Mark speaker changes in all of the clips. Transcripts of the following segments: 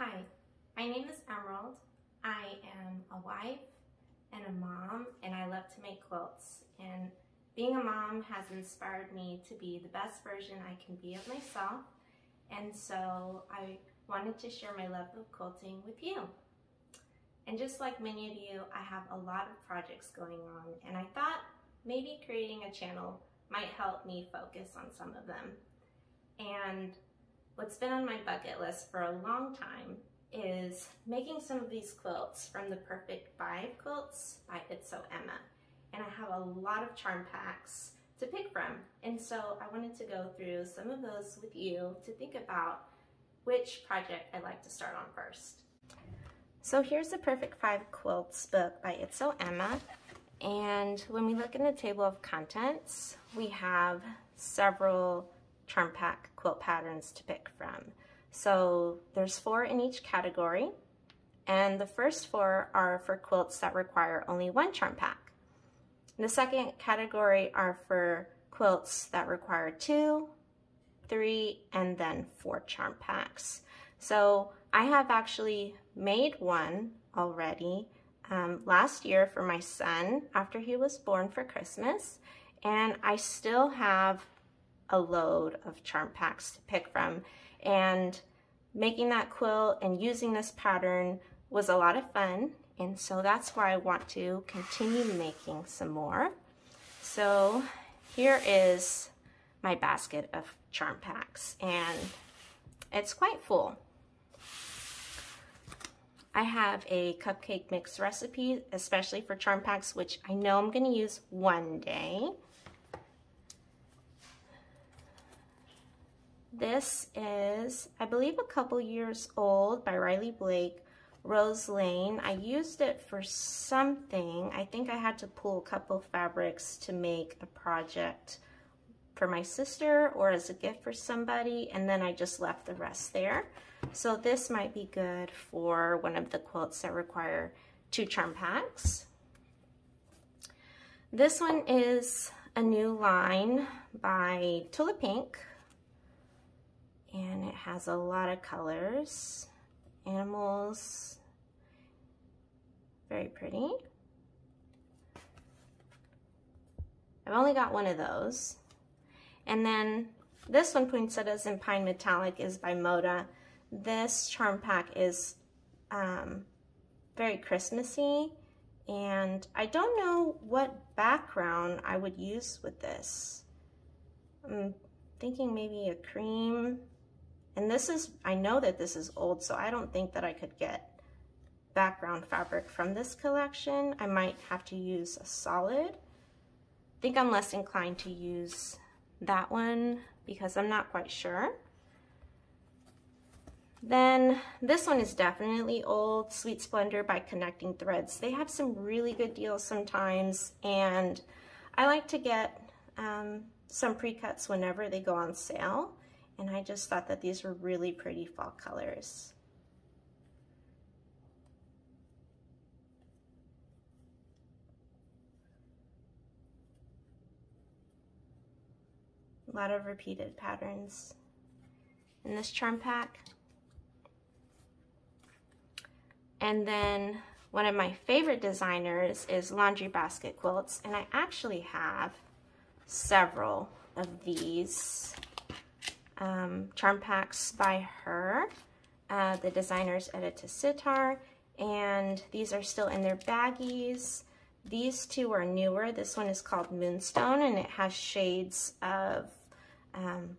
Speaker 1: Hi, my name is Emerald. I am a wife and a mom, and I love to make quilts. And being a mom has inspired me to be the best version I can be of myself. And so I wanted to share my love of quilting with you. And just like many of you, I have a lot of projects going on, and I thought maybe creating a channel might help me focus on some of them. And what's been on my bucket list for a long time is making some of these quilts from the Perfect 5 Quilts by It's So Emma. And I have a lot of charm packs to pick from. And so I wanted to go through some of those with you to think about which project I'd like to start on first. So here's the Perfect 5 Quilts book by It's So Emma. And when we look in the table of contents, we have several charm pack quilt patterns to pick from. So there's 4 in each category, and the first 4 are for quilts that require only 1 charm pack. The second category are for quilts that require 2, 3, and then 4 charm packs. So I have actually made one already last year for my son after he was born for Christmas, and I still have a load of charm packs to pick from. And making that quilt and using this pattern was a lot of fun, and so that's why I want to continue making some more. So here is my basket of charm packs, and it's quite full. I have a cupcake mix recipe, especially for charm packs, which I know I'm going to use one day. This is, I believe, a couple years old by Riley Blake, Rose Lane. I used it for something. I think I had to pull a couple fabrics to make a project for my sister or as a gift for somebody, and then I just left the rest there. So this might be good for one of the quilts that require 2 charm packs. This one is a new line by Tula Pink, and it has a lot of colors, animals, very pretty. I've only got one of those. And then this one, Poinsettias in Pine Metallic, is by Moda. This charm pack is very Christmassy, and I don't know what background I would use with this. I'm thinking maybe a cream. And this is, I know that this is old, so I don't think that I could get background fabric from this collection. I might have to use a solid. I think I'm less inclined to use that one because I'm not quite sure. Then this one is definitely old, Sweet Splendor by Connecting Threads. They have some really good deals sometimes, and I like to get some pre-cuts whenever they go on sale. And I just thought that these were really pretty fall colors. A lot of repeated patterns in this charm pack. And then one of my favorite designers is Laundry Basket Quilts, and I actually have several of these charm packs by her. The designer's Edita Sitar, and these are still in their baggies. These 2 are newer. This one is called Moonstone, and it has shades of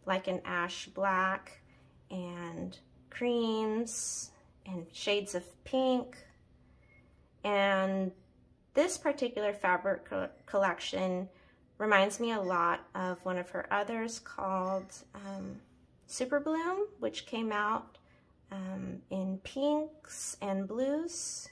Speaker 1: like an ash black and creams and shades of pink. And this particular fabric collection reminds me a lot of one of her others called Super Bloom, which came out in pinks and blues.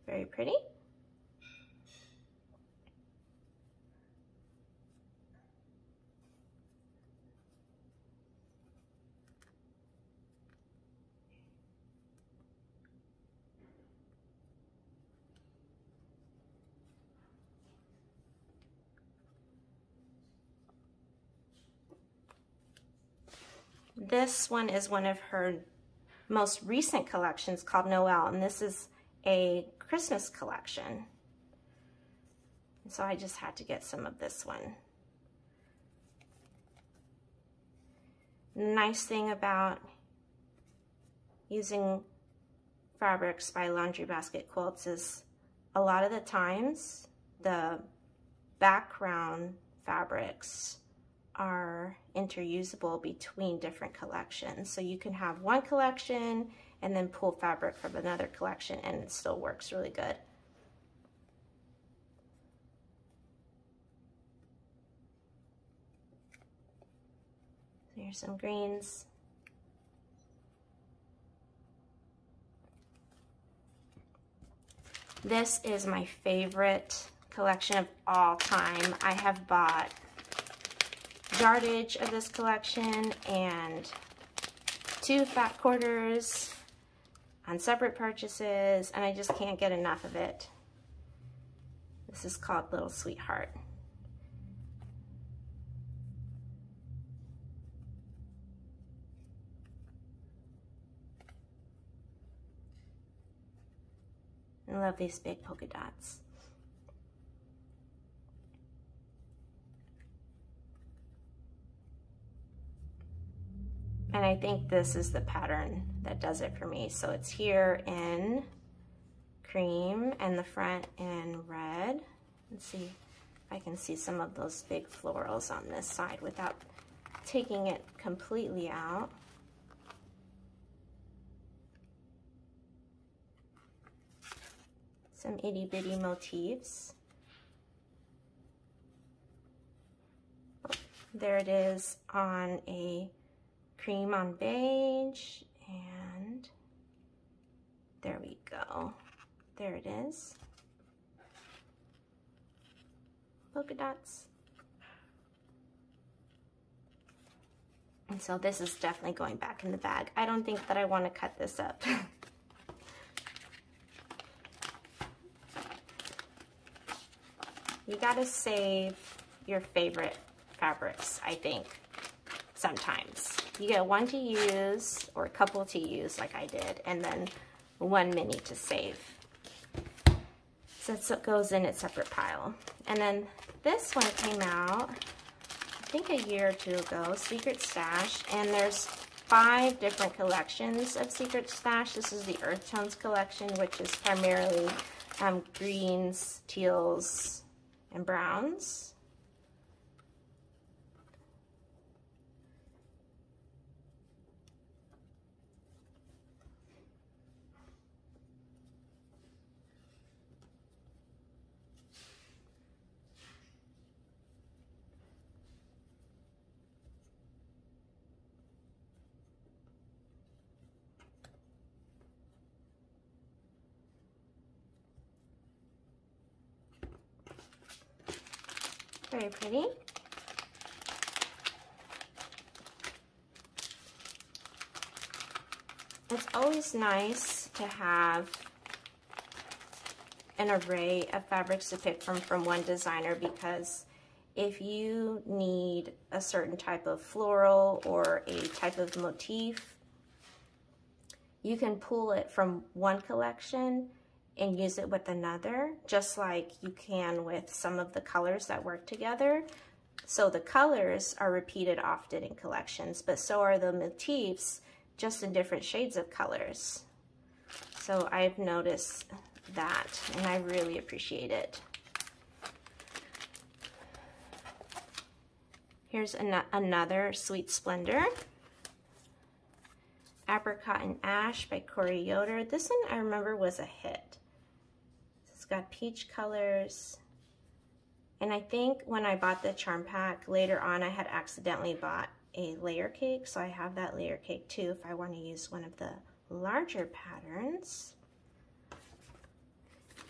Speaker 1: Very pretty. this one is one of her most recent collections called Noel, and this is a Christmas collection. So I just had to get some of this one. Nice thing about using fabrics by Laundry Basket Quilts is a lot of the times the background fabrics are interusable between different collections. So you can have one collection and then pull fabric from another collection and it still works really good. So here's some greens. This is my favorite collection of all time. I have bought yardage of this collection and 2 fat quarters on separate purchases, and I just can't get enough of it. This is called Little Sweetheart. I love these big polka dots. And I think this is the pattern that does it for me. So it's here in cream and the front in red. Let's see if I can see some of those big florals on this side without taking it completely out. Some itty bitty motifs. Oh, there it is on a cream on beige, and there we go. There it is. Polka dots. And so this is definitely going back in the bag. I don't think that I want to cut this up. You gotta save your favorite fabrics, I think, sometimes. You get one to use, or a couple to use like I did, and then one mini to save. So it goes in its separate pile. And then this one came out, I think a year or 2 ago, Secret Stash, and there's 5 different collections of Secret Stash. This is the Earth Tones collection, which is primarily greens, teals, and browns. Very pretty. It's always nice to have an array of fabrics to pick from one designer, because if you need a certain type of floral or a type of motif, you can pull it from one collection and use it with another, just like you can with some of the colors that work together. So the colors are repeated often in collections, but so are the motifs, just in different shades of colors. So I've noticed that, and I really appreciate it. Here's another Sweet Splendor. Apricot and Ash by Corey Yoder. This one I remember was a hit. It's got peach colors. And I think when I bought the charm pack, later on I had accidentally bought a layer cake. So I have that layer cake too if I want to use one of the larger patterns.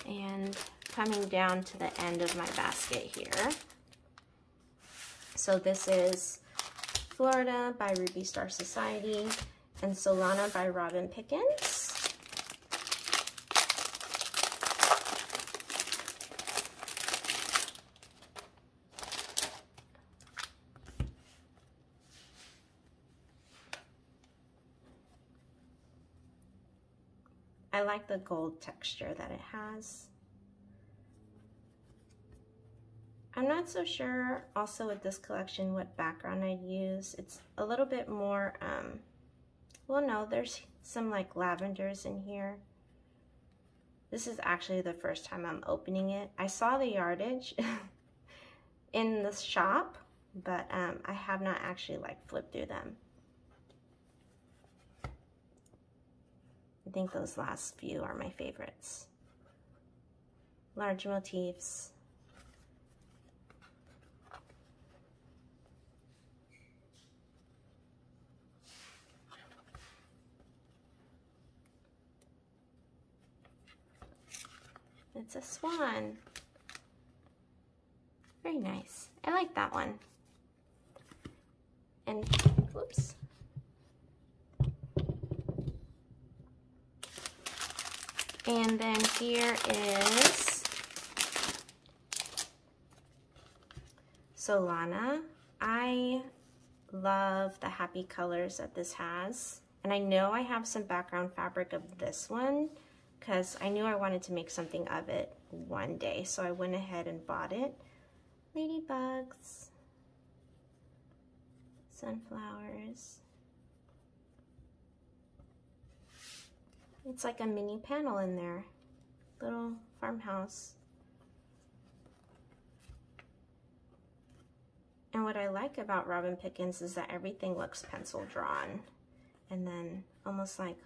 Speaker 1: And coming down to the end of my basket here. So this is Florida by Ruby Star Society and Solana by Robin Pickens. I like the gold texture that it has. I'm not so sure also with this collection what background I'd use. It's a little bit more, well no, there's some like lavenders in here. This is actually the first time I'm opening it. I saw the yardage in the shop, but I have not actually like flipped through them. I think those last few are my favorites. Large motifs. It's a swan. Very nice. I like that one. And, whoops. And then here is Solana. I love the happy colors that this has. And I know I have some background fabric of this one because I knew I wanted to make something of it one day. So I went ahead and bought it. Ladybugs, sunflowers. It's like a mini panel in there, little farmhouse. And what I like about Robin Pickens is that everything looks pencil drawn and then almost like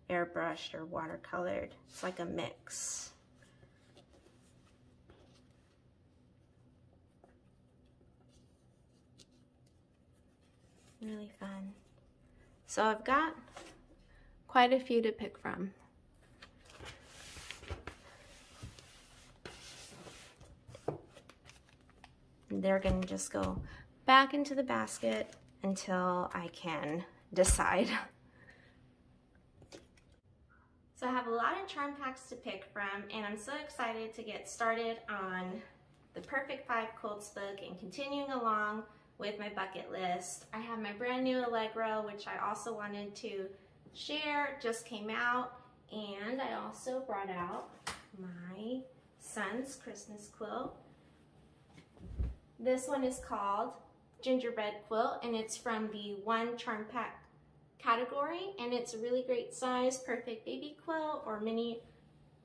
Speaker 1: airbrushed or watercolored. It's like a mix. Really fun. So I've got quite a few to pick from. They're gonna just go back into the basket until I can decide. So I have a lot of charm packs to pick from, and I'm so excited to get started on the Perfect 5 Quilts book and continuing along with my bucket list. I have my brand new Allegra, which I also wanted to share, just came out, and I also brought out my son's Christmas quilt. This one is called Gingerbread Quilt, and it's from the One Charm Pack category, and it's a really great size, perfect baby quilt or mini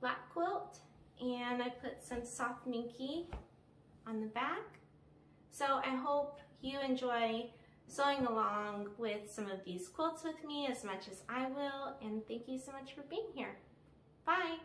Speaker 1: black quilt. And I put some soft minky on the back. So I hope you enjoy sewing along with some of these quilts with me as much as I will, and thank you so much for being here. Bye!